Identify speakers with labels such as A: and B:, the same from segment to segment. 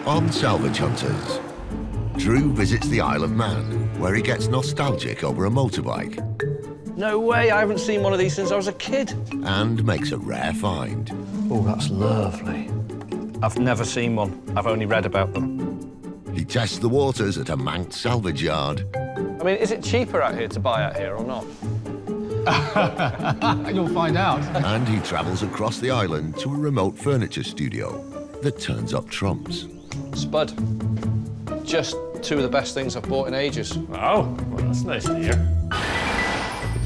A: On Salvage Hunters, Drew visits the Isle of Man, where he gets nostalgic over a motorbike.
B: No way, I haven't seen one of these since I was a kid.
A: And makes a rare find.
B: Oh, that's lovely. I've never seen one. I've only read about them.
A: He tests the waters at a Manx salvage yard.
B: I mean, is it cheaper out here to buy out here or not?
C: You'll find out.
A: And he travels across the island to a remote furniture studio that turns up trumps.
B: Spud. Just two of the best things I've bought in ages.
D: Oh, well, that's nice to hear.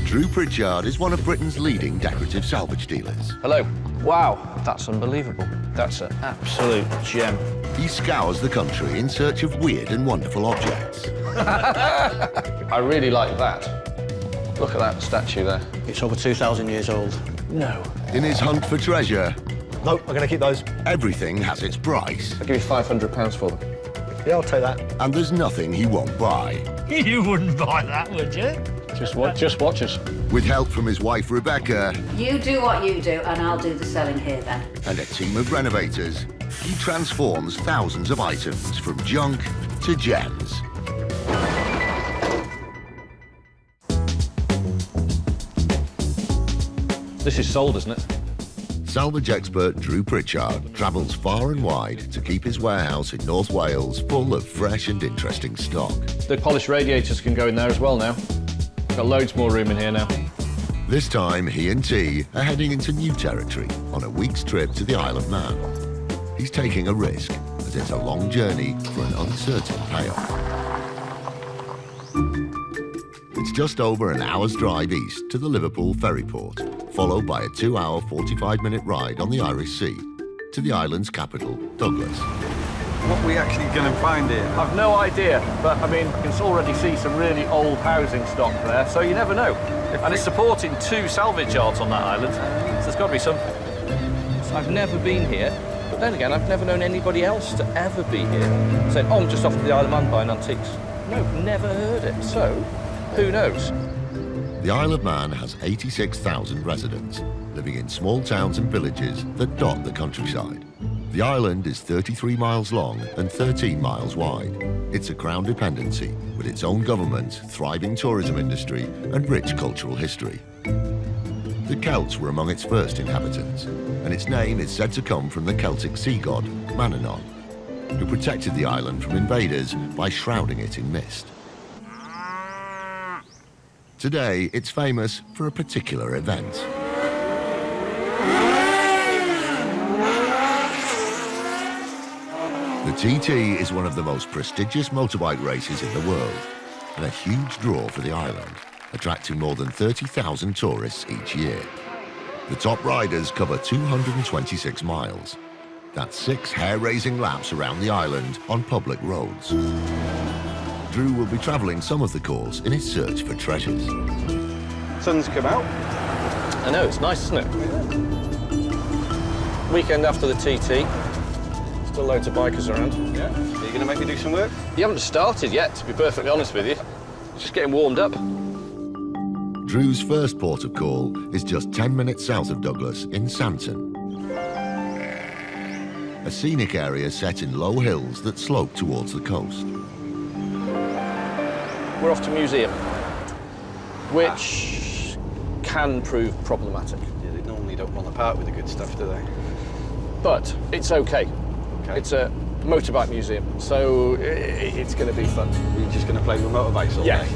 A: Drew Pritchard is one of Britain's leading decorative salvage dealers.
B: Hello. Wow, that's unbelievable. That's an absolute gem.
A: He scours the country in search of weird and wonderful objects.
B: I really like that. Look at that statue there.
E: It's over 2,000 years old.
B: No.
A: In his hunt for treasure,
E: Nope, I'm going to keep those.
A: everything has its price.
B: I'll give you £500 for them.
E: Yeah, I'll take that.
A: And there's nothing he won't buy.
D: You wouldn't buy that, would you?
B: Just watch us.
A: With help from his wife, Rebecca,
F: You do what you do, and I'll do the selling here then.
A: and a team of renovators, he transforms thousands of items from junk to gems.
B: This is sold, isn't it?
A: Salvage expert Drew Pritchard travels far and wide to keep his warehouse in North Wales full of fresh and interesting stock.
B: The polished radiators can go in there as well now. Got loads more room in here now.
A: This time, he and T are heading into new territory on a week's trip to the Isle of Man. He's taking a risk, as it's a long journey for an uncertain payoff. It's just over an hour's drive east to the Liverpool ferry port, followed by a 2-hour, 45-minute ride on the Irish Sea to the island's capital, Douglas.
G: What are we actually going to find here?
B: I've no idea, but I mean, you can already see some really old housing stock there, so you never know. And it's supporting 2 salvage yards on that island, so there's got to be something. I've never been here, but then again, I've never known anybody else to ever be here. Saying, oh, I'm just off to the Isle of Man buying antiques. No, never heard it, so who knows?
A: The Isle of Man has 86,000 residents, living in small towns and villages that dot the countryside. The island is 33 miles long and 13 miles wide. It's a crown dependency with its own government, thriving tourism industry, and rich cultural history. The Celts were among its first inhabitants, and its name is said to come from the Celtic sea god, Manannán, who protected the island from invaders by shrouding it in mist. Today, it's famous for a particular event. The TT is one of the most prestigious motorbike races in the world, and a huge draw for the island, attracting more than 30,000 tourists each year. The top riders cover 226 miles. That's 6 hair-raising laps around the island on public roads. Drew will be travelling some of the course in his search for treasures.
G: Sun's come out.
B: I know, it's nice, isn't it? Weekend after the TT. Still loads of bikers around.
G: Yeah. Are you going to make me do some work?
B: You haven't started yet, to be perfectly honest with you. Just getting warmed up.
A: Drew's first port of call is just 10 minutes south of Douglas in Santon, a scenic area set in low hills that slope towards the coast.
B: We're off to museum, which can prove problematic.
G: Yeah, they normally don't want to part with the good stuff, do they?
B: But it's okay. It's a motorbike museum, so it's going to be fun.
G: You're just going to play with motorbikes all day?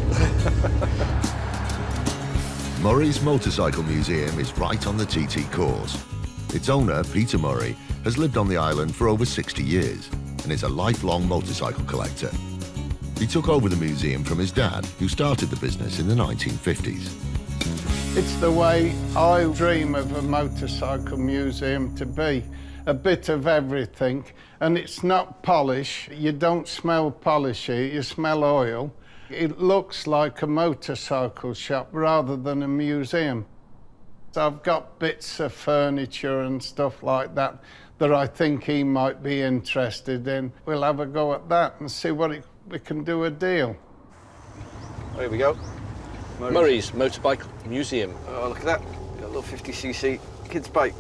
A: Murray's Motorcycle Museum is right on the TT course. Its owner, Peter Murray, has lived on the island for over 60 years and is a lifelong motorcycle collector. He took over the museum from his dad, who started the business in the 1950s.
H: It's the way I dream of a motorcycle museum to be. A bit of everything, and it's not polish. You don't smell polish here, you smell oil. It looks like a motorcycle shop rather than a museum. So I've got bits of furniture and stuff like that that I think he might be interested in. We'll have a go at that and see what we can do a deal.
G: Here we go.
B: Murray's Motorbike Museum.
G: Oh, look at that. Got a little 50cc kids bike.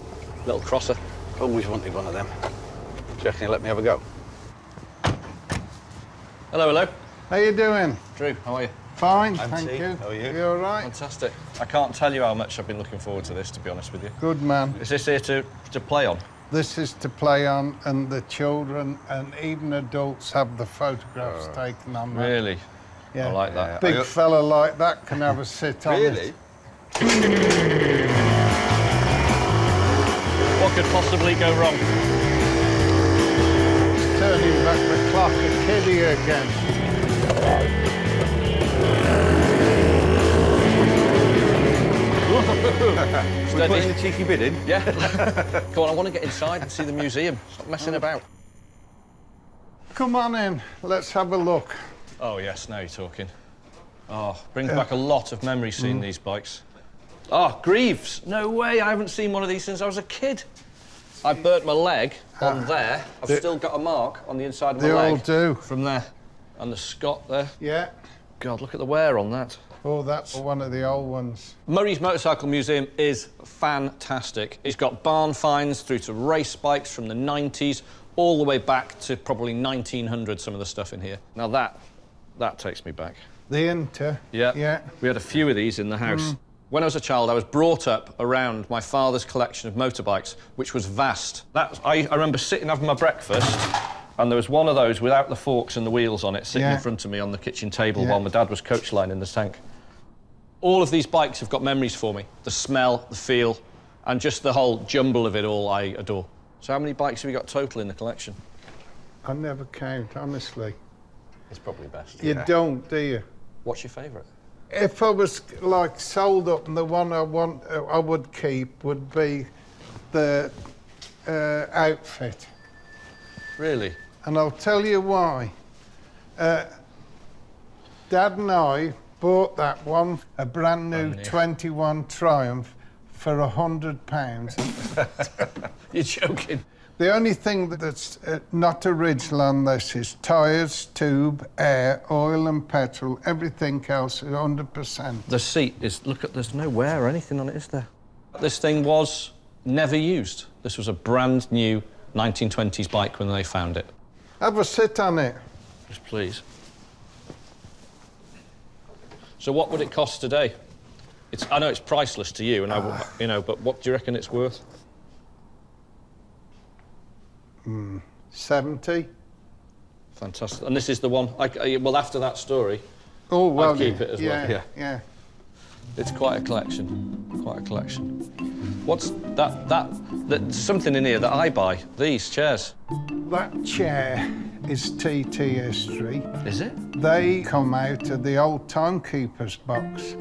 B: Little crosser.
G: Always wanted one of them. Do you reckon you'll let me have a go?
B: Hello, hello.
H: How you doing?
B: Drew, how are you?
H: Fine,
G: I'm
H: thank
G: T.
H: you.
G: How are you?
H: You all right?
B: Fantastic. I can't tell you how much I've been looking forward to this, to be honest with you.
H: Good man.
B: Is this here to play on?
H: This is to play on, and the children and even adults have the photographs taken on that.
B: Really?
H: Yeah.
B: I like that.
H: Big fella like that can have a sit on
G: Really?
H: it.
B: What could possibly go wrong?
H: Turning back the clock at Kiddie again.
G: We're putting the cheeky bid in.
B: Yeah. Come on, I want to get inside and see the museum. Stop messing about.
H: Come on in, let's have a look.
B: Oh, yes, now you're talking. Oh, brings back a lot of memories seeing these bikes. Oh, Greaves. No way, I haven't seen one of these since I was a kid. I burnt my leg on there. I've still got a mark on the inside of my
H: They
B: leg.
H: all do.
B: From there. And the Scott there.
H: Yeah.
B: God, look at the wear on that.
H: Oh, that's one of the old ones.
B: Murray's Motorcycle Museum is fantastic. It's got barn finds through to race bikes from the 90s, all the way back to probably 1900, some of the stuff in here. Now that takes me back.
H: The Inter.
B: Yeah.
H: Yeah.
B: We had a few of these in the house. When I was a child, I was brought up around my father's collection of motorbikes, which was vast. I remember sitting having my breakfast, and there was one of those without the forks and the wheels on it sitting in front of me on the kitchen table while my dad was coach lining the tank. All of these bikes have got memories for me. The smell, the feel, and just the whole jumble of it all I adore. So how many bikes have you got total in the collection?
H: I never count, honestly.
B: It's probably best.
H: You don't, do you?
B: What's your favourite?
H: If I was, like, sold up, and the one I would keep would be the outfit.
B: Really?
H: And I'll tell you why. Dad and I bought that one, a brand new 21 Triumph, for £100.
B: You're joking.
H: The only thing that's not original on this is tyres, tube, air, oil and petrol. Everything else is 100%.
B: The seat is, look at, there's no wear or anything on it, is there? This thing was never used. This was a brand new 1920s bike when they found it.
H: Have a sit on it.
B: Just please. So what would it cost today? I know it's priceless to you, and but what do you reckon it's worth?
H: 70.
B: Fantastic. And this is the one. Well, after that story,
H: Oh well,
B: I'd keep it as well. Yeah.
H: Yeah.
B: It's quite a collection. Quite a collection. What's that? There's something in here that I buy. These chairs.
H: That chair is TT history.
B: Is it?
H: They come out of the old timekeeper's box.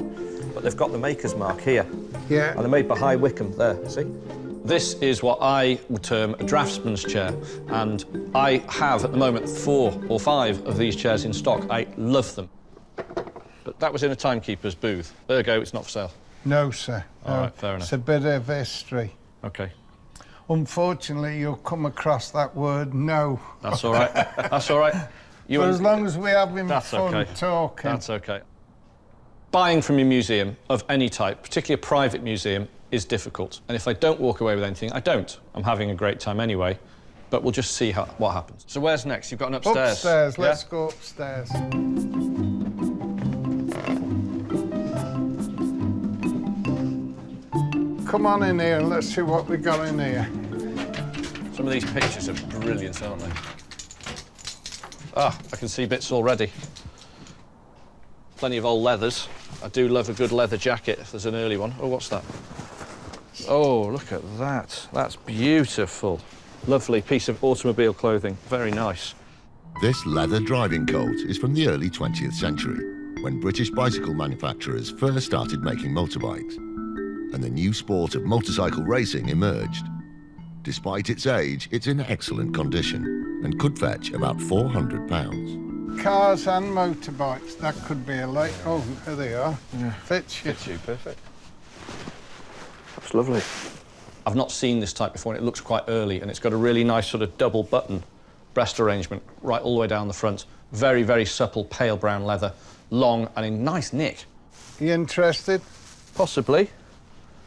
B: But they've got the maker's mark here.
H: Yeah.
B: And they're made by High Wycombe, there, see? This is what I would term a draftsman's chair, and I have, at the moment, 4 or 5 of these chairs in stock. I love them. But that was in a timekeeper's booth. Ergo, it's not for sale.
H: No, sir.
B: All right, fair enough.
H: It's a bit of history.
B: OK.
H: Unfortunately, you'll come across that word, no.
B: That's all right. That's all right.
H: But as long as we're having
B: That's
H: fun
B: okay.
H: talking.
B: That's OK. Buying from a museum of any type, particularly a private museum, is difficult. And if I don't walk away with anything, I don't. I'm having a great time anyway. But we'll just see what happens. So where's next? You've got an upstairs.
H: Upstairs.
B: Yeah?
H: Let's go upstairs. Come on in here and let's see what we got in here.
B: Some of these pictures are brilliant, aren't they? Ah, I can see bits already. Plenty of old leathers. I do love a good leather jacket if there's an early one. Oh, what's that? Oh, look at that. That's beautiful. Lovely piece of automobile clothing. Very nice.
A: This leather driving coat is from the early 20th century, when British bicycle manufacturers first started making motorbikes, and the new sport of motorcycle racing emerged. Despite its age, it's in excellent condition and could fetch about £400.
H: Cars and motorbikes, that could be a late... Oh, there they are. Yeah. Fits you.
B: Fits you, perfect. That's lovely. I've not seen this type before, and it looks quite early, and it's got a really nice sort of double button breast arrangement right all the way down the front. Very, very supple, pale brown leather, long and in nice nick.
H: You interested?
B: Possibly.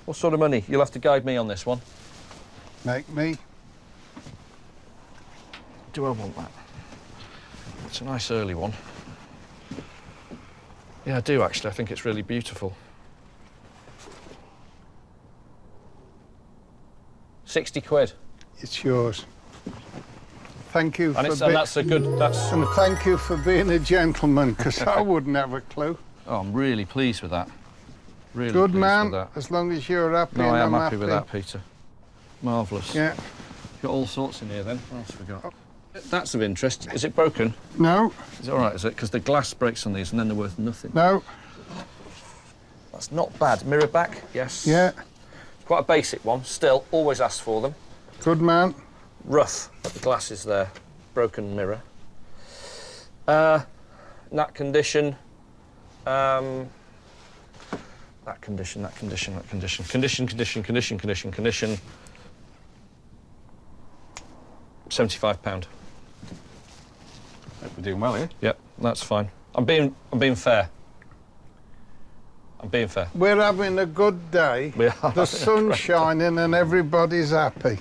B: What sort of money? You'll have to guide me on this one.
H: Make me.
B: Do I want that? It's a nice early one. Yeah, I do actually. I think it's really beautiful. 60 quid.
H: It's yours. Thank you
B: And,
H: for
B: and that's a good, that's...
H: and thank you for being a gentleman, because I wouldn't have a clue.
B: Oh, I'm really pleased with that. Really
H: Good
B: pleased
H: man,
B: with that.
H: as long as you're happy.
B: No,
H: and
B: I am
H: I'm
B: happy with that, Peter. Marvellous.
H: Yeah.
B: Got all sorts in here then. What else have we got? That's of interest. Is it broken?
H: No,
B: Is it all right, is it? Because the glass breaks on these and then they're worth nothing.
H: no,
B: That's not bad. Mirror back, yes.
H: yeah.
B: Quite a basic one. Still, always ask for them.
H: Good man.
B: Rough. The glass is there. Broken mirror. That condition. That condition. Condition. £75.
G: We're doing well here.
B: Yep, that's fine. I'm being fair. I'm being fair.
H: We're having a good day.
B: We are.
H: The sun's shining and everybody's happy.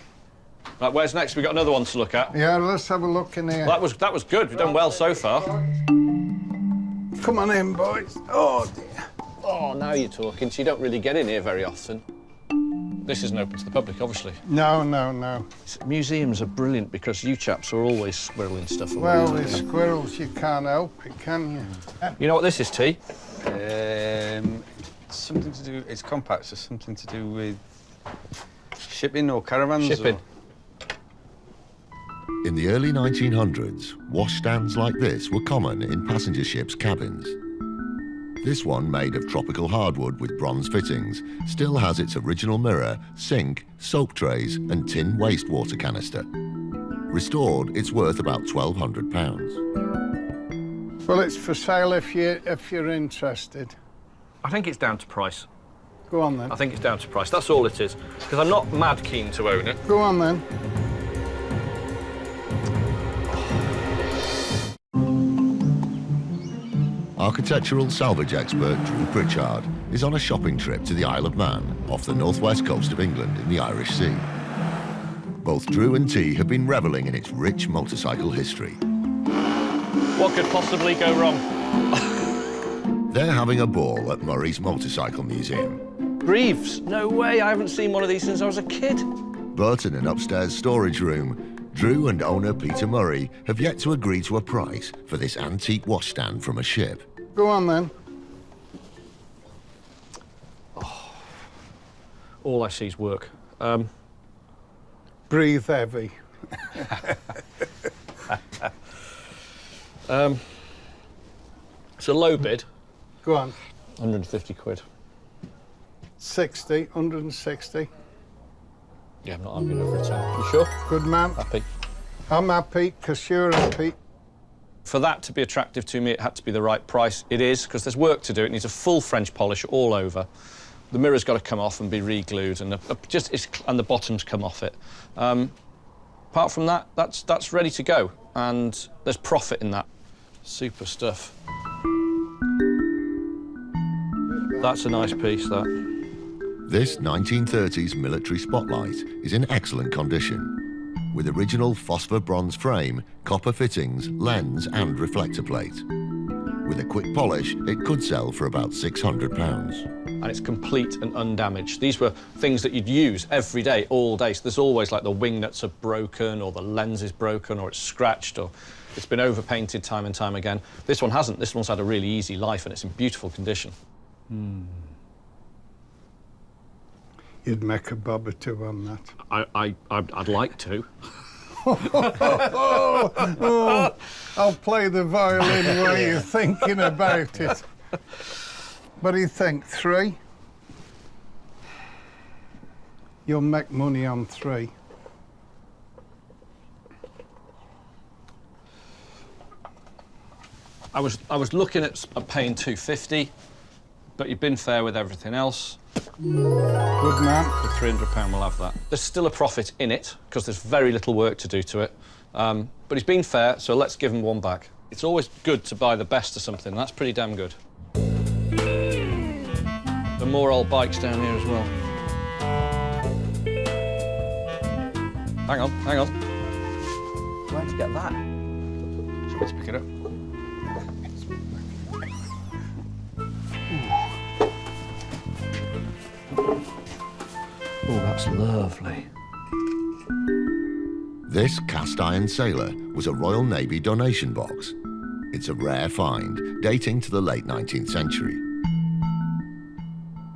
B: Right, where's next? We've got another one to look at.
H: Yeah, let's have a look in here.
B: That was good. We've done well so far.
H: Come on in, boys. Oh, dear.
B: Oh, now you're talking. So you don't really get in here very often. This isn't open to the public, obviously.
H: No, no, no.
B: Museums are brilliant because you chaps are always squirreling stuff away.
H: Well, with squirrels, you can't help it, can you?
B: You know what this is, T?
G: Something to do. It's compact, so something to do with shipping or caravans.
B: Shipping.
A: In the early 1900s, washstands like this were common in passenger ships' cabins. This one, made of tropical hardwood with bronze fittings, still has its original mirror, sink, soap trays and tin wastewater canister. Restored, it's worth about £1,200.
H: Well, it's for sale if you're interested.
B: I think it's down to price.
H: Go on then.
B: I think it's down to price. That's all it is. Because I'm not mad keen to own it.
H: Go on then.
A: Architectural salvage expert Drew Pritchard is on a shopping trip to the Isle of Man off the northwest coast of England in the Irish Sea. Both Drew and T have been revelling in its rich motorcycle history.
B: What could possibly go wrong?
A: They're having a ball at Murray's Motorcycle Museum.
B: Greaves? No way. I haven't seen one of these since I was a kid.
A: But in an upstairs storage room, Drew and owner Peter Murray have yet to agree to a price for this antique washstand from a ship.
H: Go on then.
B: All I see is work.
H: Breathe heavy.
B: It's a low bid.
H: Go on.
B: 150 quid.
H: 60, 160.
B: Yeah, I'm not arguing over it. You sure?
H: Good man.
B: Happy.
H: I'm happy because you're happy.
B: For that to be attractive to me, it had to be the right price. It is, because there's work to do. It needs a full French polish all over. The mirror's got to come off and be re-glued, and and the bottoms come off it. Apart from that, that's ready to go, and there's profit in that. Super stuff. That's a nice piece, that.
A: This 1930s military spotlight is in excellent condition, with original phosphor bronze frame, copper fittings, lens and reflector plate. With a quick polish, it could sell for about £600.
B: And it's complete and undamaged. These were things that you'd use every day, all day. So there's always, like, the wing nuts are broken, or the lens is broken, or it's scratched, or it's been overpainted time and time again. This one hasn't. This one's had a really easy life, and it's in beautiful condition.
H: You'd make a bob or two on that.
B: I'd like to.
H: I'll play the violin while you're thinking about it. What do you think, 3? You'll make money on 3.
B: I was looking at paying 250, but you've been fair with everything else.
H: Good man.
B: For £300 we'll have that. There's still a profit in it, because there's very little work to do to it. But he's been fair, so let's give him one back. It's always good to buy the best of something, and that's pretty damn good. There are more old bikes down here as well. Hang on. Where'd you get that?
G: Let's pick it up.
B: Oh, that's lovely.
A: This cast iron sailor was a Royal Navy donation box. It's a rare find, dating to the late 19th century.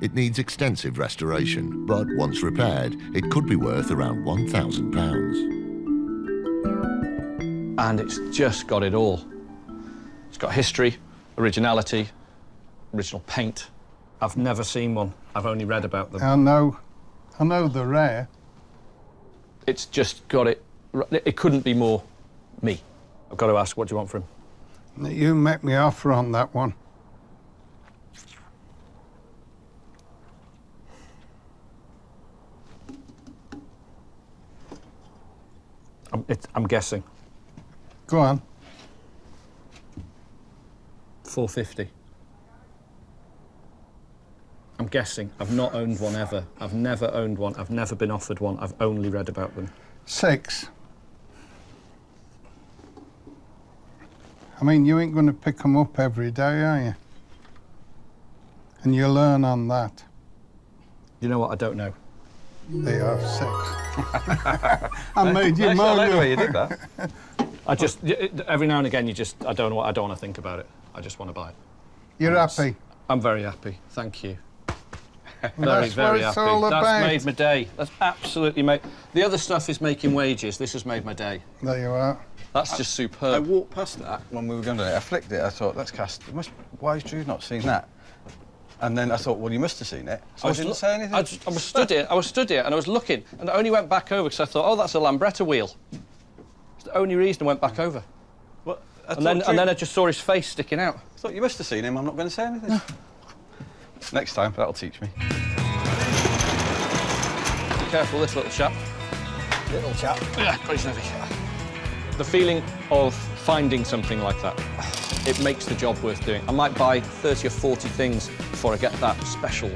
A: It needs extensive restoration, but once repaired, it could be worth around £1,000.
B: And it's just got it all. It's got history, originality, original paint. I've never seen one. I've only read about them.
H: I know they're rare.
B: It's just got it. It couldn't be more me. I've got to ask, what do you want for him?
H: You make me offer on that one.
B: I'm guessing.
H: Go on.
B: 450. I'm guessing. I've not owned one ever. I've never owned one. I've never been offered one. I've only read about them.
H: 6. I mean, you ain't going to pick them up every day, are you? And you learn on that.
B: You know what? I don't know.
H: They are 6. I made you
G: I like the way you
H: moan.
G: did that.
B: I just every now and again I don't want to think about it. I just want to buy it.
H: You're happy?
B: I'm very happy. Thank you.
H: Well, that's what it's all
B: That's
H: about.
B: made my day. That's absolutely made. The other stuff is making wages. This has made my day.
H: There you are.
B: That's just
G: I
B: superb.
G: walked past that when we were going to do it. I flicked it. I thought, let's cast. Why has Drew not seen that? And then I thought, well, you must have seen it. So I didn't say anything.
B: I was stood here. And I was looking, and I only went back over because I thought, oh, that's a Lambretta wheel. It's the only reason I went back over.
G: Well,
B: And then I just saw his face sticking out.
G: I thought you must have seen him. I'm not going to say anything. Next time, that'll teach me.
B: Be careful, this little chap.
E: Little chap.
B: Yeah, quite heavy. The feeling of finding something like that, it makes the job worth doing. I might buy 30 or 40 things before I get that special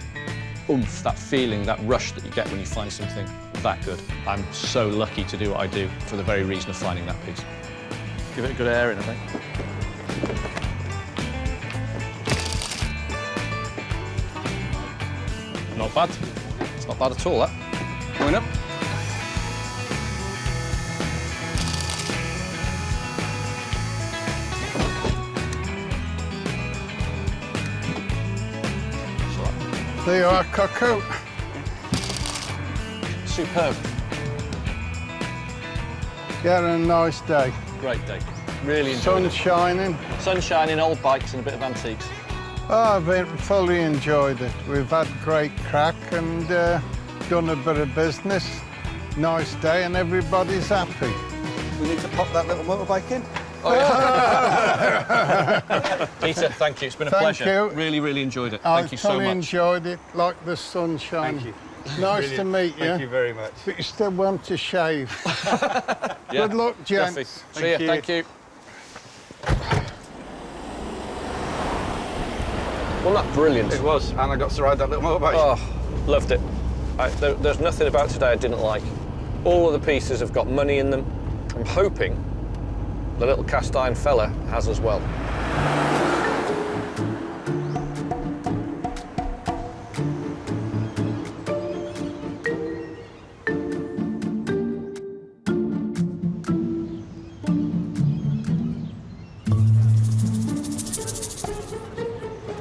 B: oomph, that feeling, that rush that you get when you find something that good. I'm so lucky to do what I do for the very reason of finding that piece. Give it a good airing, I think. Not bad. It's not bad at all, that.
G: Going up.
H: There you are, Cuckoo.
B: Superb.
H: You had a nice day.
B: Great day. Really enjoyed
H: Sun
B: it.
H: shining.
B: Sun shining, old bikes and a bit of antiques.
H: Oh, I've fully enjoyed it. We've had great crack and done a bit of business. Nice day and everybody's happy.
G: We need to pop that little motorbike in.
B: Oh, yeah. Peter, thank you. It's been a
H: Thank
B: pleasure.
H: you.
B: Really, really enjoyed it.
H: I
B: Thank you so
H: totally
B: much.
H: enjoyed it, like the sunshine.
G: Thank you.
H: Nice to meet you.
G: Thank you very much.
H: But you still want to shave.
B: Yeah,
H: Good luck, gents.
B: Jeffy. See you. Thank you. Wasn't that brilliant?
G: It was, and I got to ride that little motorbike.
B: Oh, loved it. There's nothing about today I didn't like. All of the pieces have got money in them. I'm hoping the little cast iron fella has as well.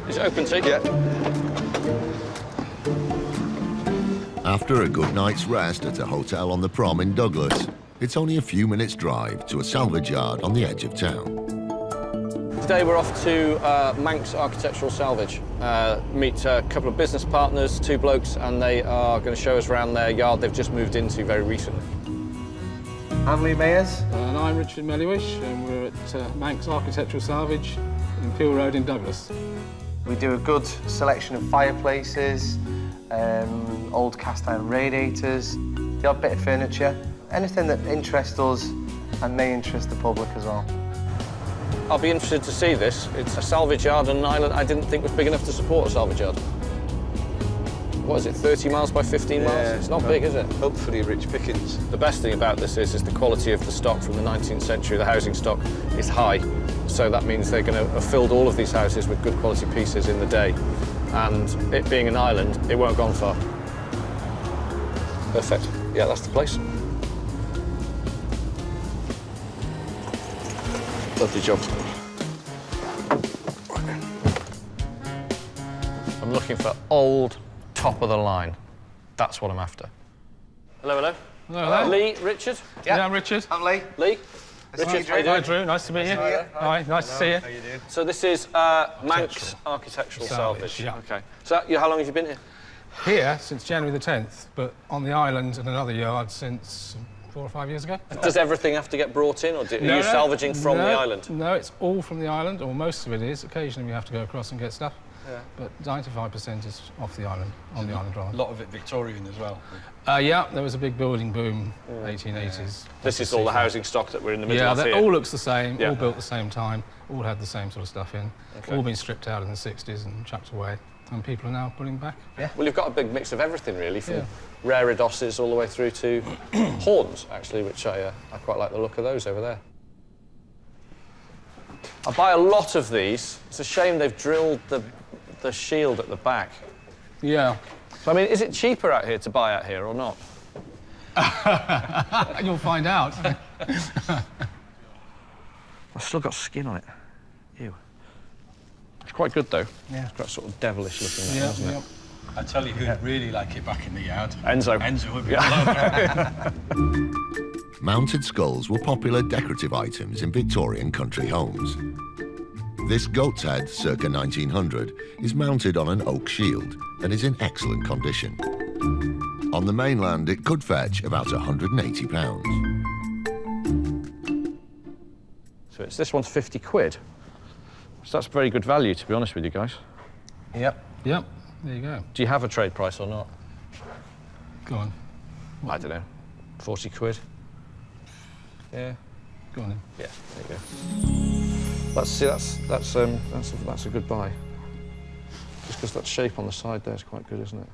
B: Is it open, T?
G: Yeah.
A: After a good night's rest at a hotel on the Prom in Douglas, it's only a few minutes' drive to a salvage yard on the edge of town.
B: Today we're off to Manx Architectural Salvage. Meet a couple of business partners, 2 blokes, and they are going to show us around their yard they've just moved into very recently.
C: I'm Lee Mayers.
I: And I'm Richard Melliwish, and we're at Manx Architectural Salvage in Peel Road in Douglas.
C: We do a good selection of fireplaces, old cast iron radiators, the odd bit of furniture, anything that interests us and may interest the public as well.
B: I'll be interested to see this. It's a salvage yard on an island I didn't think was big enough to support a salvage yard. What is it, 30 miles by 15 miles? It's not big, is it?
G: Hopefully rich pickings.
B: The best thing about this is the quality of the stock from the 19th century. The housing stock is high. So that means they're going to have filled all of these houses with good quality pieces in the day. And it being an island, it won't have gone far. Perfect. Yeah, that's the place. Lovely job. I'm looking for old, top of the line. That's what I'm after. Hello, hello.
I: Hello.
B: Lee, Richard?
I: Yeah, I'm Richard.
C: I'm Lee.
B: Lee? Richard, how you
I: Hi,
B: doing?
I: Drew. Nice to meet you. Hi, nice to see you.
C: How you doing?
B: So this is Manx Architectural Salvage.
I: Yeah.
B: Okay. So how long have you been here?
I: Here since January the 10th, but on the island in another yard since 4 or 5 years ago.
B: Does everything have to get brought in, or are you salvaging from the island?
I: No, it's all from the island, or most of it is. Occasionally we have to go across and get stuff.
C: Yeah.
I: But 95% is off the island, on the island rather.
G: A lot of it Victorian as well.
I: Yeah, there was a big building boom, 1880s.
B: This is all the housing stock that we're in the middle of
I: Yeah,
B: here.
I: that all looks the same,
B: Yeah.
I: all built at the same time, all had the same sort of stuff in,
B: Okay.
I: all been stripped out in the 60s and chucked away, and people are now putting back. Yeah.
B: Well, you've got a big mix of everything, really, from
I: Yeah.
B: rare Edosses all the way through to horns, actually, which I quite like the look of those over there. I buy a lot of these. It's a shame they've drilled the shield at the back.
I: Yeah.
B: So, I mean, is it cheaper out here to buy out here or not?
I: You'll find out.
B: I've still got skin on it. Ew. It's quite good, though.
I: Yeah.
B: It's quite sort of devilish looking,
I: Yeah,
B: isn't
I: yeah.
B: it?
G: I tell you who'd really like it back in the yard.
B: Enzo.
G: Enzo would be
B: Yeah.
A: Mounted skulls were popular decorative items in Victorian country homes. This goat's head, circa 1900, is mounted on an oak shield and is in excellent condition. On the mainland, it could fetch about £180.
B: So this one's 50 quid. So that's very good value, to be honest with you guys.
C: Yep.
I: Yep, there you go.
B: Do you have a trade price or not?
I: Go on,
B: I don't know. 40 quid? Yeah.
I: go on then.
B: Yeah, there you go. That's a good buy. Just because that shape on the side there is quite good, isn't it?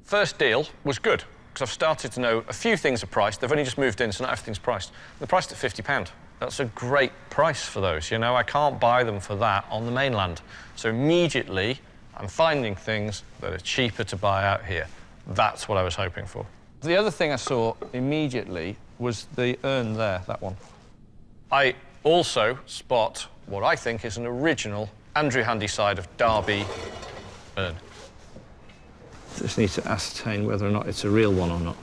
B: First deal was good, because I've started to know a few things are priced. They've only just moved in, so not everything's priced. They're priced at £50. That's a great price for those, you know? I can't buy them for that on the mainland. So immediately, I'm finding things that are cheaper to buy out here. That's what I was hoping for. The other thing I saw immediately was the urn there, that one. I also spot what I think is an original Andrew Handyside of Derby urn. Just need to ascertain whether or not it's a real one or not.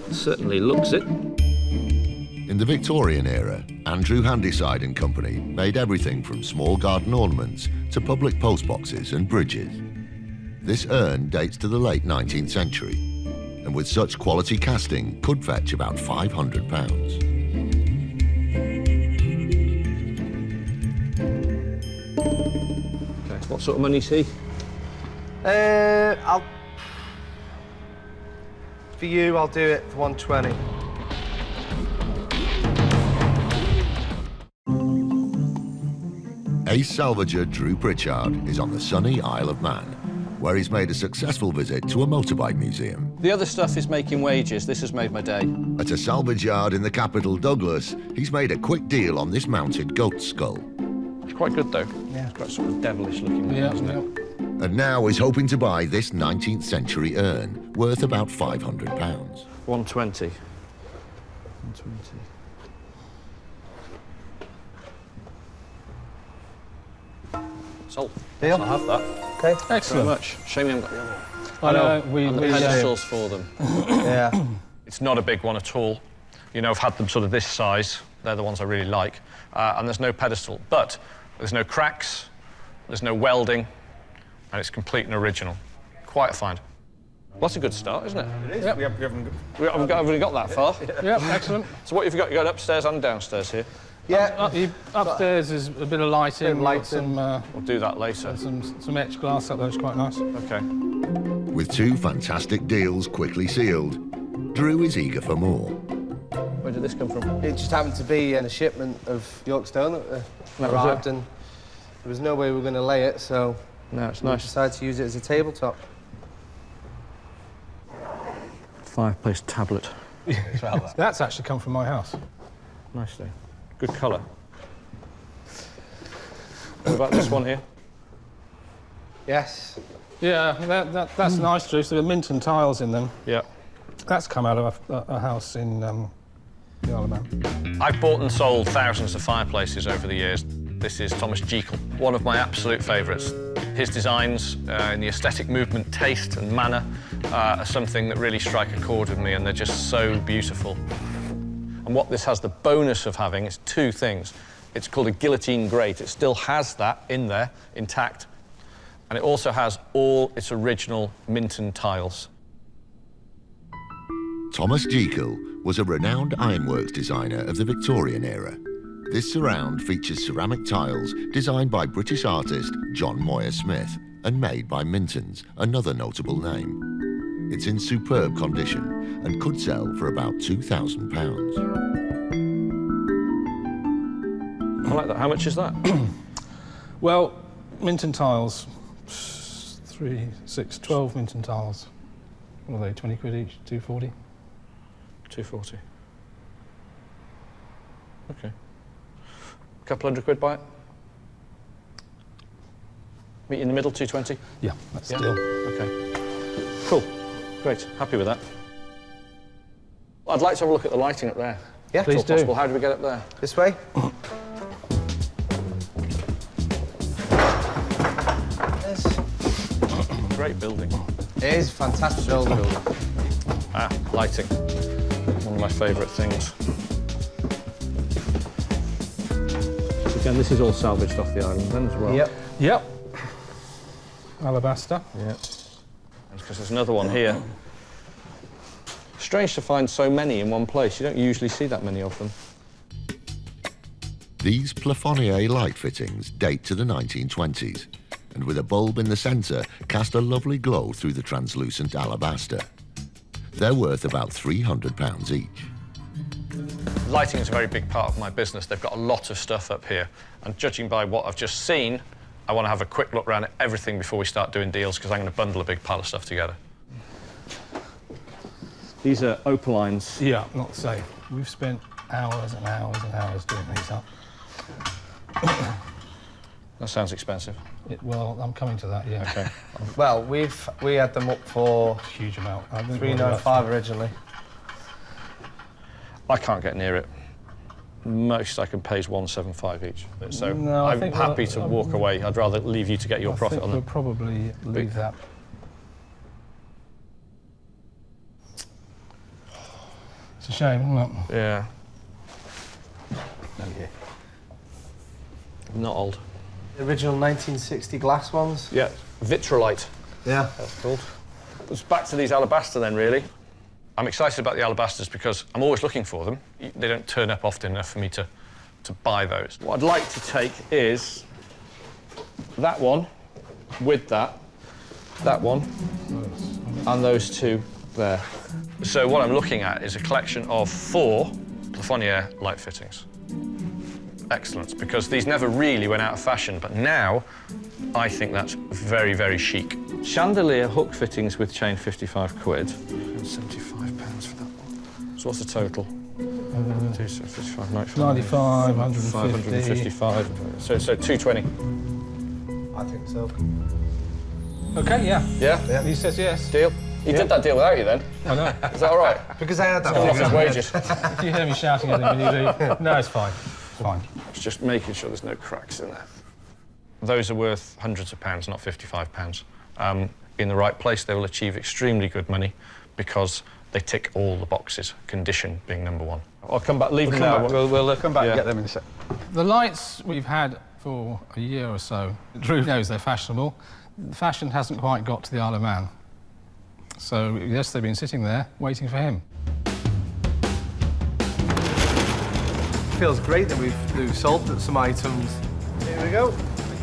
B: It certainly looks it.
A: In the Victorian era, Andrew Handyside and Company made everything from small garden ornaments to public postboxes and bridges. This urn dates to the late 19th century, and with such quality casting, could fetch about £500.
B: Okay, what sort of money is he?
C: For you, I'll do it for 120.
A: Ace salvager Drew Pritchard is on the sunny Isle of Man, where he's made a successful visit to a motorbike museum.
B: The other stuff is making wages. This has made my day.
A: At a salvage yard in the capital, Douglas, he's made a quick deal on this mounted goat skull.
B: It's quite good, though. Yeah. It's quite sort of devilish looking,
I: Yeah,
B: isn't it?
I: yeah.
A: And now is hoping to buy this 19th century urn, worth about £500.
B: 120. 120. Sold.
C: Deal.
B: I'll have that.
C: Okay.
B: Very
I: Excellent.
B: much. Shame we haven't got the other one.
I: I know,
B: And the pedestals for them.
C: Yeah.
B: It's not a big one at all. You know, I've had them sort of this size. They're the ones I really like. And there's no pedestal. But there's no cracks, there's no welding, and it's complete and original. Quite a find. Well, that's a good start, isn't it?
G: It is.
I: Yep.
G: We haven't
B: We haven't really got that far.
I: Yep, excellent.
B: So what have you got? You got upstairs and downstairs here?
C: Yeah.
I: Upstairs is a bit of lighting.
C: Bit of
I: We've got
C: lighting.
B: We'll do that later.
I: some etched glass up there, it's quite nice.
B: Okay.
A: With two fantastic deals quickly sealed, Drew is eager for more.
B: Where did this come from?
C: It just happened to be in a shipment of York stone that
B: was
C: arrived,
B: it.
C: and there was no way we were going to lay it, so
B: No, it's
C: we
B: nice.
C: decided to use it as a tabletop.
B: Fireplace tablet.
I: That's actually come from my house.
B: Nicely. Good colour. What about this one here?
C: Yes.
I: Yeah, that's nice, Drew. So there are Minton tiles in them.
B: Yeah.
I: That's come out of a house in the Isle of Man.
B: I've bought and sold thousands of fireplaces over the years. This is Thomas Jell, one of my absolute favourites. His designs in the aesthetic movement, taste and manner are something that really strike a chord with me, and they're just so beautiful. And what this has the bonus of having is two things. It's called a guillotine grate. It still has that in there, intact. And it also has all its original Minton tiles.
A: Thomas Jell was a renowned ironworks designer of the Victorian era. This surround features ceramic tiles designed by British artist John Moyer Smith and made by Mintons, another notable name. It's in superb condition and could sell for about £2,000.
B: I like that. How much is that?
I: Well, Minton tiles, 3, 6, 12 Minton tiles. What are they, 20 quid each, 240?
B: 240. Okay. A couple hundred quid by it? Meet in the middle, 220?
I: Yeah, that's
B: Yeah.
I: still.
B: Okay. Cool. Great. Happy with that. I'd like to have a look at the lighting up there.
C: Yeah,
I: Please do.
B: Possible. How do we get up there?
C: This way. Yes.
B: Great building.
C: It is a fantastic building.
B: Ah, lighting. One of my favourite things. Again, this is all salvaged off the island then as well.
C: Yep.
I: Yep. Alabaster.
B: Yeah. Because there's another one here. Strange to find so many in one place. You don't usually see that many of them.
A: These plafonnier light fittings date to the 1920s, and with a bulb in the centre, cast a lovely glow through the translucent alabaster. They're worth about £300 each.
B: Lighting is a very big part of my business. They've got a lot of stuff up here, and judging by what I've just seen, I want to have a quick look around at everything before we start doing deals, because I'm going to bundle a big pile of stuff together. These are opalines.
I: Yeah, not safe. We've spent hours and hours and hours doing these up.
B: That sounds expensive.
I: Well, I'm coming to that, yeah.
B: Okay.
C: Well, we had them up for
I: Huge amount. I think
C: £395 originally.
B: I can't get near it. Most I can pay is £175 each. So
I: No, I
B: I'm
I: think
B: happy
I: we'll-
B: to walk away. I'd rather leave you to get your profit on
I: We'll
B: them.
I: probably leave that. It's a shame, isn't it?
B: Yeah. Not old.
C: The original 1960 glass ones.
B: Yeah. Vitrolite.
C: Yeah.
B: That's called. It's back to these alabaster then, really. I'm excited about the alabasters because I'm always looking for them. They don't turn up often enough for me to buy those. What I'd like to take is that one with that one, and those two there. So what I'm looking at is a collection of 4 plafonnier light fittings. Excellent, because these never really went out of fashion, but now I think that's very, very chic. Chandelier hook fittings with chain, 55 quid. £75 for that one. So what's the total? 55,
I: 95, 150.
B: 555. So 220.
C: I think so.
I: Okay, yeah.
B: Yeah?
I: He says yes.
B: Deal? He did that deal without you then?
I: I know.
B: Is that all right?
C: Because I had that
B: Coming off
C: figure.
B: his wages.
I: If you hear me shouting at him when you leave, no, it's fine. It's fine.
B: It's just making sure there's no cracks in there. Those are worth hundreds of pounds, not £55. In the right place, they will achieve extremely good money because they tick all the boxes, condition being number 1. I'll come back, leave them now. We'll
G: Come back and get them in a sec.
I: The lights we've had for a year or so, Drew knows they're fashionable. The fashion hasn't quite got to the Isle of Man. So, yes, they've been sitting there waiting for him.
C: It feels great that we've sold some items. Here we go.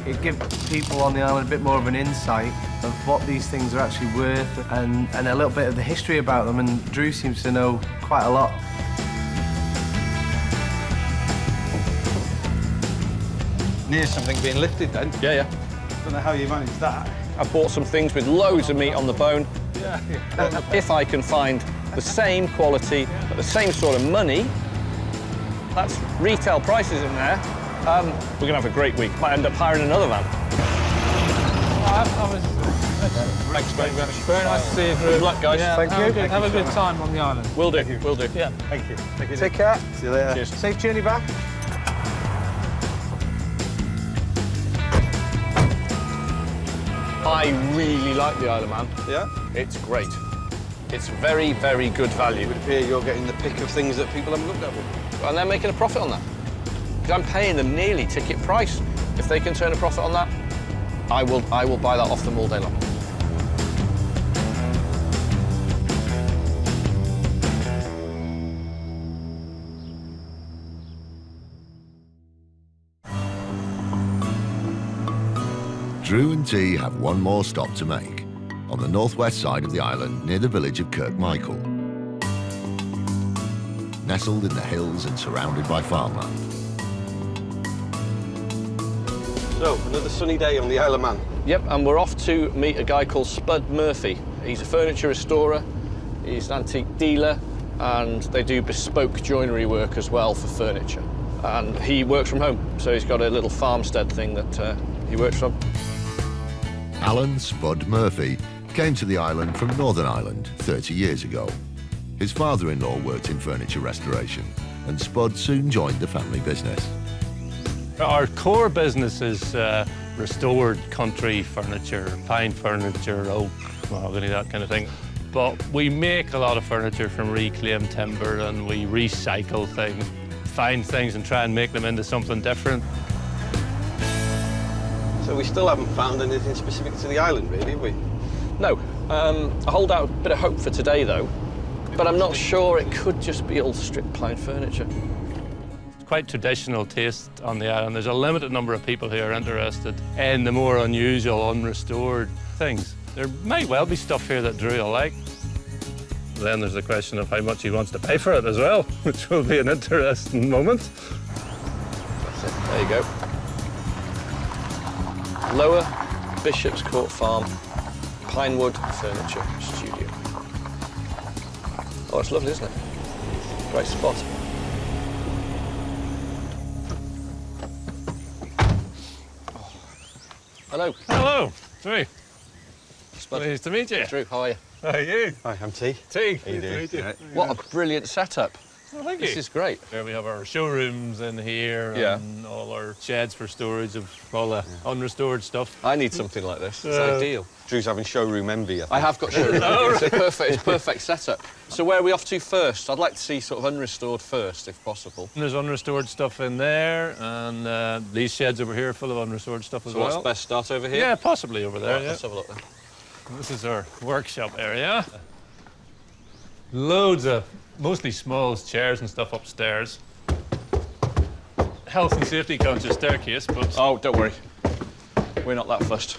C: It gives people on the island a bit more of an insight of what these things are actually worth and a little bit of the history about them, and Drew seems to know quite a lot.
G: Near something being lifted then.
B: Yeah.
G: Don't know how you managed that.
B: I bought some things with loads of meat on the bone. If I can find the same quality at the same sort of money, that's retail prices in there. We're going to have a great week. Might end up hiring another van. Thanks very much.
I: Very nice to see you.
B: Good luck, guys.
I: Yeah,
C: Thank you.
I: Have a good time on the island.
B: Will do, will do.
I: Yeah.
D: Thank you. Thank you.
C: Take care.
E: See you later.
B: Cheers.
C: Safe journey back.
B: I really like the Isle of Man.
G: Yeah?
B: It's great. It's very, very good value.
G: Would appear you're getting the pick of things that people haven't looked at before.
B: And they're making a profit on that. Because I'm paying them nearly ticket price. If they can turn a profit on that, I will buy that off them all day long.
A: Drew and T have one more stop to make, on the northwest side of the island near the village of Kirkmichael. Nestled in the hills and surrounded by farmland.
G: So, another sunny day on the Isle of Man.
B: Yep, and we're off to meet a guy called Spud Murphy. He's a furniture restorer, he's an antique dealer, and they do bespoke joinery work as well for furniture. And he works from home, so he's got a little farmstead thing that he works from.
A: Alan Spud Murphy came to the island from Northern Ireland 30 years ago. His father-in-law worked in furniture restoration, and Spud soon joined the family business.
D: Our core business is restored country furniture, pine furniture, oak, mahogany, that kind of thing. But we make a lot of furniture from reclaimed timber, and we recycle things, find things and try and make them into something different.
G: So we still haven't found anything specific to the island, really, have we?
B: No, I hold out a bit of hope for today, though, but I'm not sure. It could just be old strip pine furniture.
D: It's quite traditional taste on the island. There's a limited number of people who are interested in the more unusual, unrestored things. There may well be stuff here that Drew will like. Then there's the question of how much he wants to pay for it as well, which will be an interesting moment.
B: That's it. There you go. Lower Bishop's Court Farm, Pinewood Furniture Studio. Oh, it's lovely, isn't it? Great spot. Oh. Hello.
D: Hello, Drew.
B: Spud.
D: Pleased to meet you.
B: Drew, how are you?
D: How are you?
G: Hi, I'm T.
D: T.
G: How you doing? Right.
B: What a brilliant setup.
D: Well, thank
B: This
D: you.
B: is great.
D: Here we have our showrooms in here
B: Yeah.
D: and all our sheds for storage of all the unrestored stuff.
B: I need something like this. It's ideal.
G: Drew's having showroom envy, I think.
B: I have got showroom. It's perfect setup. So where are we off to first? I'd like to see sort of unrestored first, if possible.
D: There's unrestored stuff in there, and these sheds over here are full of unrestored stuff as
B: So
D: well.
B: what's best? Start over here?
D: Yeah, possibly over there,
B: Right,
D: yeah.
B: let's have a look then.
D: This is our workshop area. Loads of mostly small chairs and stuff upstairs. Health and safety conscious staircase, but
B: Oh, don't worry. We're not that fussed.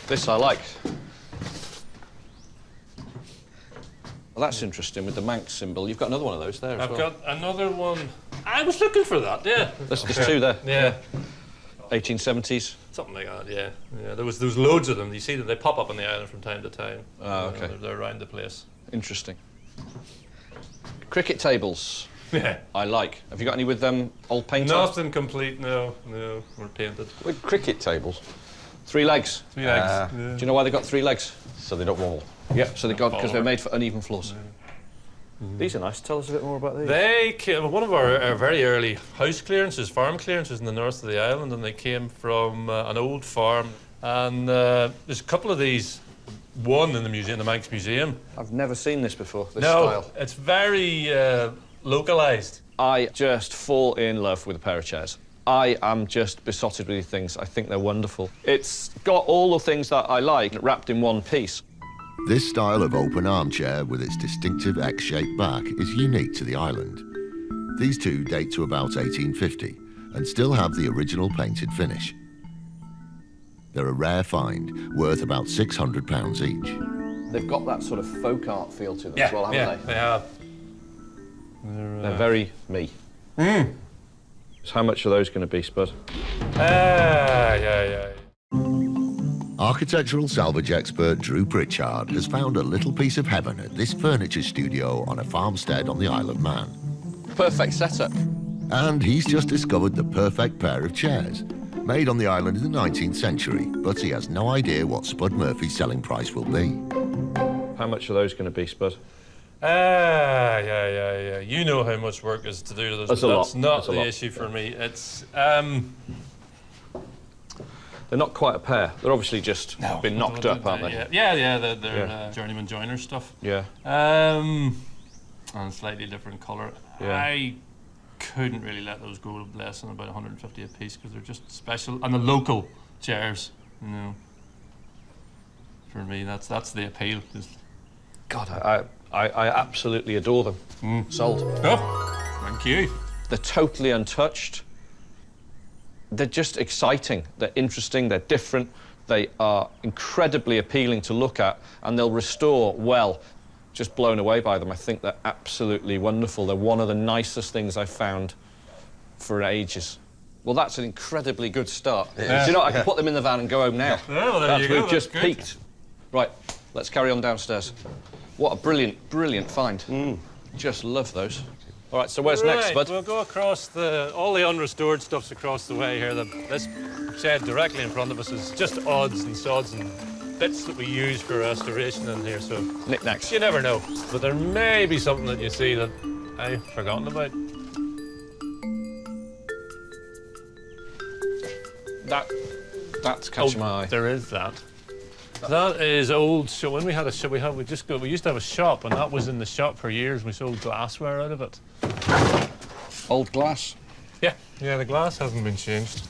B: This I like. Well, that's interesting with the Manx symbol. You've got another one of those there as
D: I've
B: well.
D: got another one. I was looking for that, yeah.
B: There's two there.
D: Yeah.
B: 1870s.
D: Something like that, yeah. Yeah, there was loads of them. You see them, they pop up on the island from time to time.
B: Oh, okay.
D: They're around the place.
B: Interesting. Cricket tables.
D: Yeah.
B: I like. Have you got any with old paint on?
D: Nothing complete, no, we're painted.
G: With cricket tables,
B: 3 legs.
D: 3 legs.
G: Ah.
D: yeah.
B: Do you know why they got 3 legs?
G: so they don't wobble.
B: Yeah. So they got because they're
D: Follower.
B: made for uneven floors. These are nice. Tell us a bit more about these.
D: They came, one of our very early house clearances, farm clearances in the north of the island, and they came from an old farm. And there's a couple of these, one in the museum, the Manx Museum.
B: I've never seen this before, this
D: No,
B: style.
D: it's very localised.
B: I just fall in love with a pair of chairs. I am just besotted with these things. I think they're wonderful. It's got all the things that I like wrapped in one piece.
A: This style of open armchair with its distinctive X-shaped back is unique to the island. These two date to about 1850 and still have the original painted finish. They're a rare find, worth about £600 each.
B: They've got that sort of folk art feel to them as well, haven't they?
D: They have.
B: They're very me. So how much are those going to be, Spud?
D: Yeah.
A: Architectural salvage expert Drew Pritchard has found a little piece of heaven at this furniture studio on a farmstead on the Isle of Man.
B: Perfect setup.
A: And he's just discovered the perfect pair of chairs, made on the island in the 19th century, but he has no idea what Spud Murphy's selling price will be.
B: How much are those going to be, Spud?
D: Yeah. You know how much work is to do to those.
B: That's a lot.
D: That's not
B: That's a
D: the
B: lot.
D: issue for me. It's
B: They're not quite a pair. They're obviously just been knocked up, aren't they?
D: Yeah. They're journeyman joiner stuff.
B: Yeah.
D: And slightly different colour.
B: Yeah.
D: I couldn't really let those go less than about 150 a piece because they're just special, and the local chairs, you know. For me, that's the appeal.
B: God, I absolutely adore them. Sold.
D: Oh, thank you.
B: They're totally untouched. They're just exciting. They're interesting. They're different. They are incredibly appealing to look at, and they'll restore well. Just blown away by them. I think they're absolutely wonderful. They're one of the nicest things I've found for ages. Well, that's an incredibly good start.
G: Yeah.
B: Do you know, I can put them in the van and go home now.
D: Yeah, well, there you go.
B: We've just
D: That's good.
B: peaked. Right, let's carry on downstairs. What a brilliant, brilliant find. Just love those. All right, so where's next, Spud?
D: We'll go across all the unrestored stuff's across the way here. This shed directly in front of us is just odds and sods and bits that we use for restoration in here, so
B: Knickknacks.
D: you never know. But there may be something that you see that I've forgotten about.
B: That's catching my eye.
D: There is that. That is old. So when we had a shop, we used to have a shop, and that was in the shop for years. We sold glassware out of it.
G: Old glass.
D: Yeah, the glass hasn't been changed.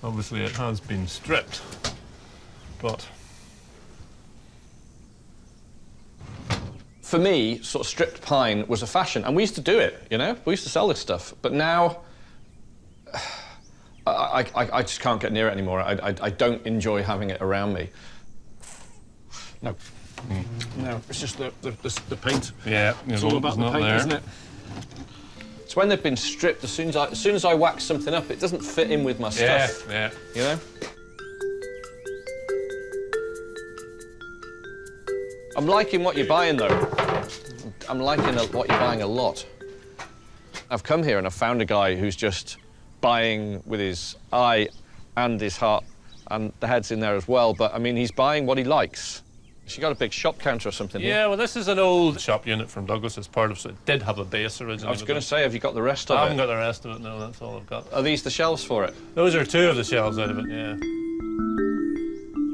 D: Obviously, it has been stripped, but
B: For me, sort of stripped pine was a fashion, and we used to do it, you know? We used to sell this stuff, but now I just can't get near it anymore. I don't enjoy having it around me. No. No, it's just the paint.
D: yeah,
B: It's all about the paint, isn't it? It's when they've been stripped. As soon as I wax something up, it doesn't fit in with my stuff.
D: Yeah.
B: You know. I'm liking what you're buying, though. I'm liking what you're buying a lot. I've come here and I've found a guy who's just buying with his eye and his heart, and the head's in there as well. But I mean, he's buying what he likes. She got a big shop counter or something.
D: Yeah,
B: here.
D: well, this is an old shop unit from Douglas. It's part of, so it did have a base originally.
B: I was going to say, have you got the rest
D: I
B: of
D: haven't
B: it?
D: got the rest of it, no, that's all I've got.
B: Are these the shelves for it?
D: Those are two of the shelves out of it, yeah.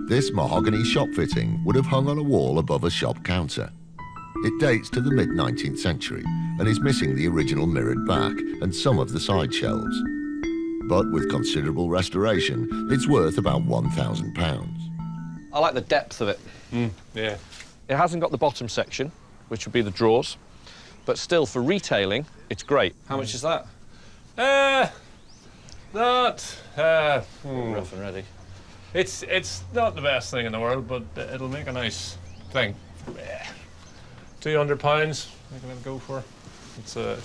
A: This mahogany shop fitting would have hung on a wall above a shop counter. It dates to the mid-19th century and is missing the original mirrored back and some of the side shelves. But with considerable restoration, it's worth about £1,000.
B: I like the depth of it.
D: Yeah.
B: It hasn't got the bottom section, which would be the drawers, but still, for retailing, it's great. How much is that?
D: Rough
B: Rough and ready.
D: It's not the best thing in the world, but it'll make a nice thing. £200, I can let it go for. It's a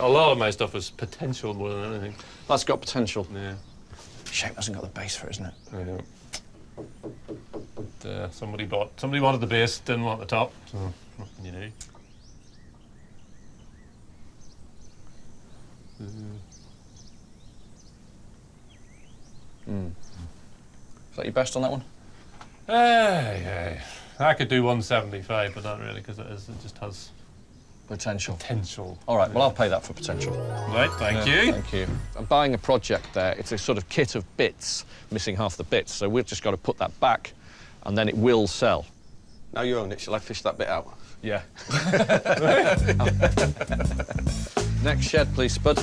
D: lot of my stuff is potential more than anything.
B: That's got potential.
D: Yeah.
B: Shame it hasn't got the base for it, isn't it?
D: I know. But, somebody wanted the base, didn't want the top, so what can you do?
B: Is that your best on that one?
D: Yeah. I could do 175, but not really, because it just has
B: Potential.
D: potential.
B: All right, well, I'll pay that for potential.
D: Right, thank you.
B: Thank you. I'm buying a project there. It's a sort of kit of bits, missing half the bits, so we've just got to put that back, and then it will sell.
G: Now you own it. Shall I fish that bit out?
B: Yeah. Next shed, please, Spud.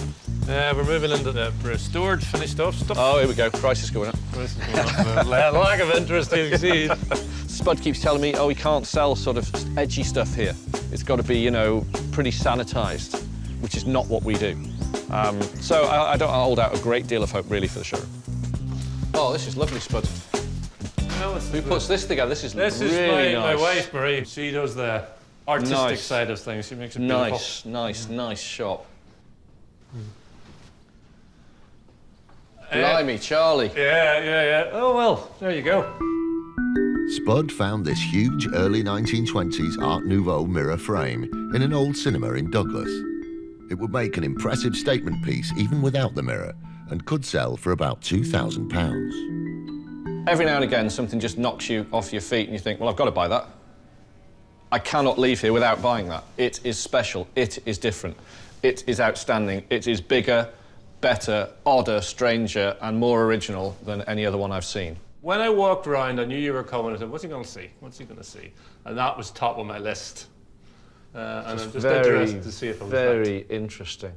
D: We're moving into the restored, finished off stuff.
B: Oh, here we go. Price is going up.
D: This is going up. Lack of interest, you can see.
B: Spud keeps telling me, oh, we can't sell sort of edgy stuff here. It's got to be, you know, pretty sanitised, which is not what we do. So I don't hold out a great deal of hope, really, for the showroom. Oh, this is lovely, Spud. Who puts this together? This is really
D: my
B: nice.
D: wife, Marie. She does the artistic side of things. She makes it beautiful.
B: Nice shop. Blimey, Charlie.
D: Yeah. Oh, well, there you go.
A: Spud found this huge early 1920s Art Nouveau mirror frame in an old cinema in Douglas. It would make an impressive statement piece even without the mirror and could sell for about £2,000.
B: Every now and again, something just knocks you off your feet and you think, well, I've got to buy that. I cannot leave here without buying that. It is special. It is different. It is outstanding. It is bigger, better, odder, stranger, and more original than any other one I've seen.
D: When I walked around, I knew you were coming. I said, what's he going to see? What's he going to see? And that was top of my list. And I'm just interested to see if it was
B: very interesting.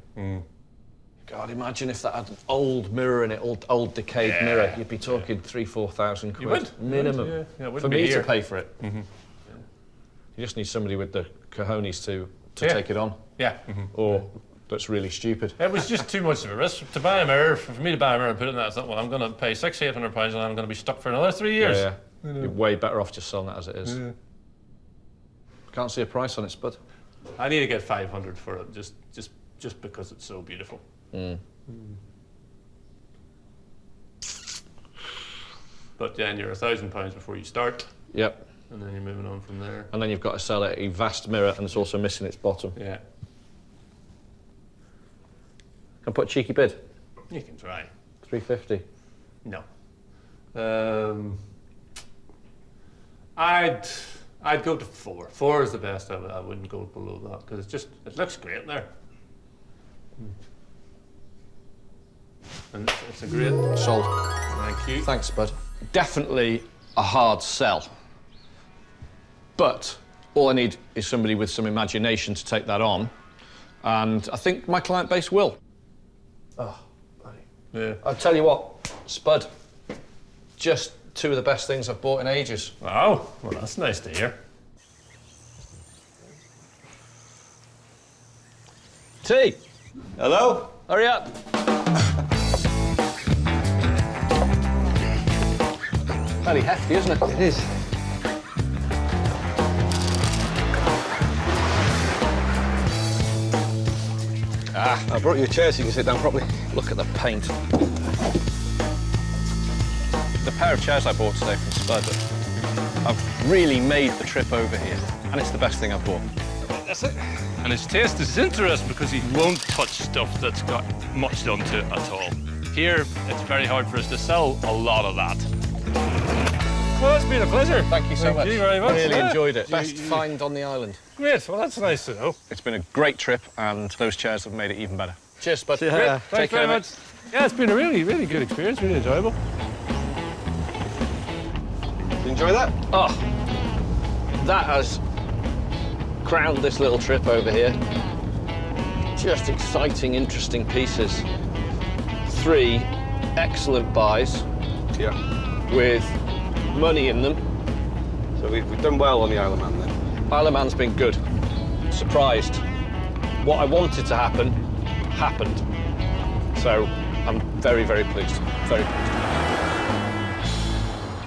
B: God, imagine if that had an old mirror in it, old decayed mirror. You'd be talking 3,000–4,000 quid.
D: You would.
B: Minimum.
D: Yeah. Yeah,
B: for me to pay for it. You just need somebody with the cojones to take it on.
D: Yeah.
B: Or that's really stupid.
D: It was just too much of a risk. To buy a mirror, for me to buy a mirror and put it in that, I thought, well, I'm going to pay £600–800 and I'm going to be stuck for another 3 years.
B: Yeah. You're way better off just selling it as it is. Can't see a price on it, Spud.
D: I need to get 500 for it, just because it's so beautiful. But then you're £1,000 before you start.
B: Yep.
D: And then you're moving on from there.
B: And then you've got to sell it a vast mirror, and it's also missing its bottom.
D: Yeah.
B: Can I put a cheeky bid?
D: You can try.
B: 350.
D: No. I'd go to 4. 4 is the best. I wouldn't go below that because it looks great there. And it's a great.
B: Sold.
D: Thank you.
B: Thanks, Spud. Definitely a hard sell. But all I need is somebody with some imagination to take that on. And I think my client base will. Oh, buddy.
D: Yeah.
B: I'll tell you what, Spud, just 2 of the best things I've bought in ages.
D: Oh, well, that's nice to hear.
B: T.
E: Hello?
B: Hurry up. Fairly hefty, isn't it? It is.
G: I brought you a chair so you can sit down properly.
B: Look at the paint. The pair of chairs I bought today from Spud, I've really made the trip over here, and it's the best thing I've bought.
D: That's it. And his taste is interesting because he won't touch stuff that's got much done to it at all. Here, it's very hard for us to sell a lot of that. Well, it's been a pleasure.
B: Thank you so much.
D: Thank you very much.
B: Really enjoyed it. Best find on the island.
D: Great, well, that's nice to know.
B: It's been a great trip, and those chairs have made it even better. Cheers, Spud.
D: Yeah.
B: Take
D: Thanks
B: care,
D: very much. Yeah, it's been a really, really good experience, really enjoyable.
G: You enjoy that?
B: Oh, that has crowned this little trip over here. Just exciting, interesting pieces. 3 excellent buys.
G: Yeah.
B: With money in them.
G: So we've done well on the Isle of Man then.
B: Isle of Man's been good. Surprised. What I wanted to happen, happened. So I'm very, very pleased. Very pleased.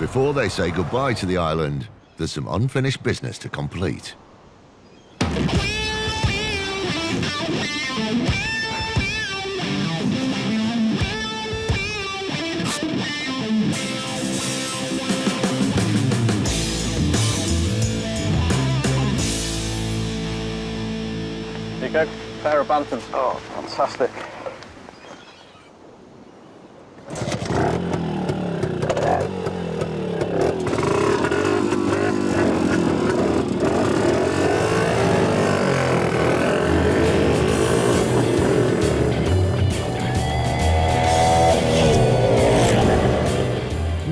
A: Before they say goodbye to the island, there's some unfinished business to complete.
B: Here you go, pair of bantams. Oh, fantastic.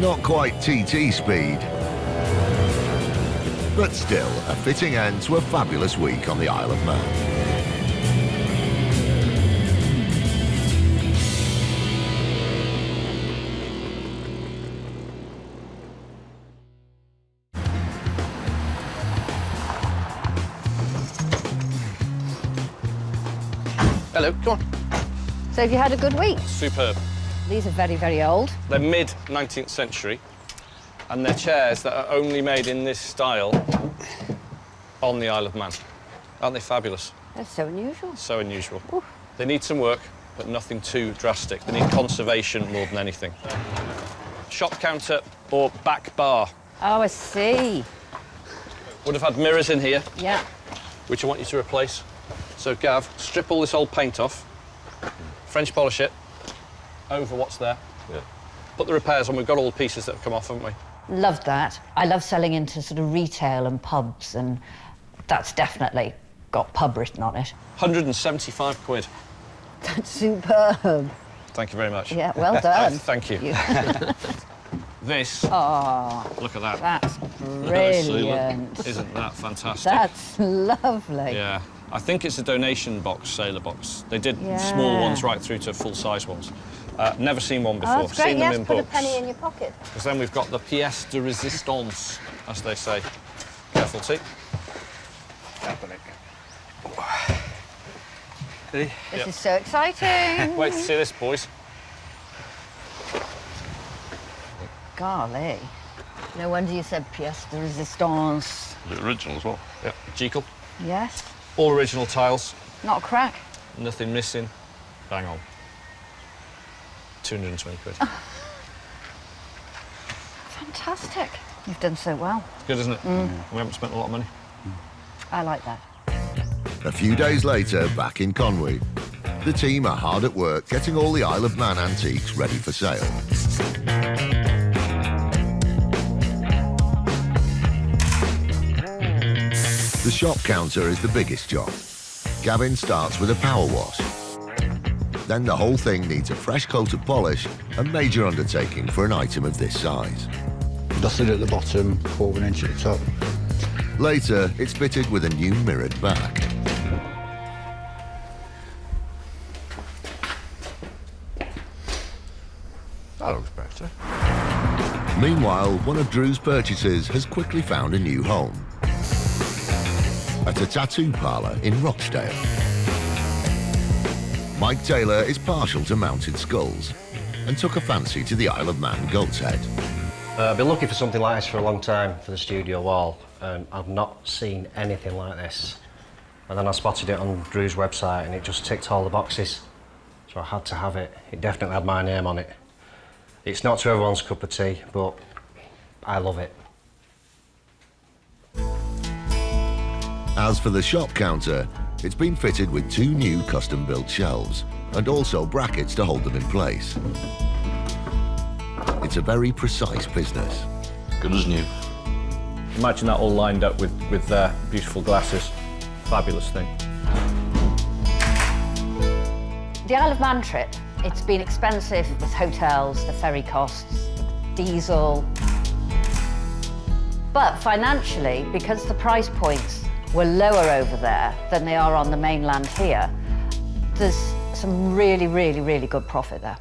A: Not quite TT speed, but still a fitting end to a fabulous week on the Isle of Man.
B: Hello, come on.
F: So have you had a good week?
B: Superb.
F: These are very, very old.
B: They're mid-19th century, and they're chairs that are only made in this style on the Isle of Man. Aren't they fabulous?
F: They're so unusual.
B: So unusual.
F: Oof.
B: They need some work, but nothing too drastic. They need conservation more than anything. Shop counter or back bar.
F: Oh, I see.
B: Would have had mirrors in here,
F: Yeah.
B: which I want you to replace. So, Gav, strip all this old paint off, French polish it over what's there.
D: Yeah.
B: Put the repairs on. We've got all the pieces that have come off, haven't we?
F: Loved that. I love selling into sort of retail and pubs, and that's definitely got pub written on it.
B: 175 quid.
F: That's superb.
B: Thank you very much.
F: Yeah, well done.
B: Thank you. This,
F: Oh,
B: look at that.
F: that's brilliant.
B: Isn't that fantastic?
F: That's lovely.
B: Yeah. I think it's a donation box, sailor box. They did small ones right through to full-size ones. Never seen one before.
F: Oh, that's great.
B: Seen
F: Yes,
B: them in
F: put
B: books.
F: a penny in your pocket.
B: Because then we've got the pièce de résistance, as they say. Careful, T.
F: This is so exciting.
B: Wait to see this, boys.
F: Golly. No wonder you said pièce de résistance.
D: The original as well.
B: Yeah. Jekyll.
F: Yes.
B: All original tiles.
F: Not a crack.
B: Nothing missing. Bang on. 220 quid.
F: Fantastic. You've done so well.
B: It's good, isn't it? We haven't spent a lot of money.
F: I like that.
A: A few days later, back in Conwy, the team are hard at work getting all the Isle of Man antiques ready for sale. The shop counter is the biggest job. Gavin starts with a power wash. Then the whole thing needs a fresh coat of polish, a major undertaking for an item of this size.
G: Dusted at the bottom, 1/4 inch at the top.
A: Later, it's fitted with a new mirrored back.
D: That looks better.
A: Meanwhile, one of Drew's purchases has quickly found a new home. At a tattoo parlour in Rochdale. Mike Taylor is partial to mounted skulls and took a fancy to the Isle of Man goat's head.
E: I've been looking for something like this for a long time for the studio wall, and I've not seen anything like this. And then I spotted it on Drew's website and it just ticked all the boxes. So I had to have it. It definitely had my name on it. It's not to everyone's cup of tea, but I love it.
A: As for the shop counter, it's been fitted with 2 new custom-built shelves and also brackets to hold them in place. It's a very precise business.
D: Good as new.
B: Imagine that all lined up with beautiful glasses. Fabulous thing.
F: The Isle of Man trip, it's been expensive with hotels, the ferry costs, diesel. But financially, because the price points were lower over there than they are on the mainland here, there's some really, really, really good profit there.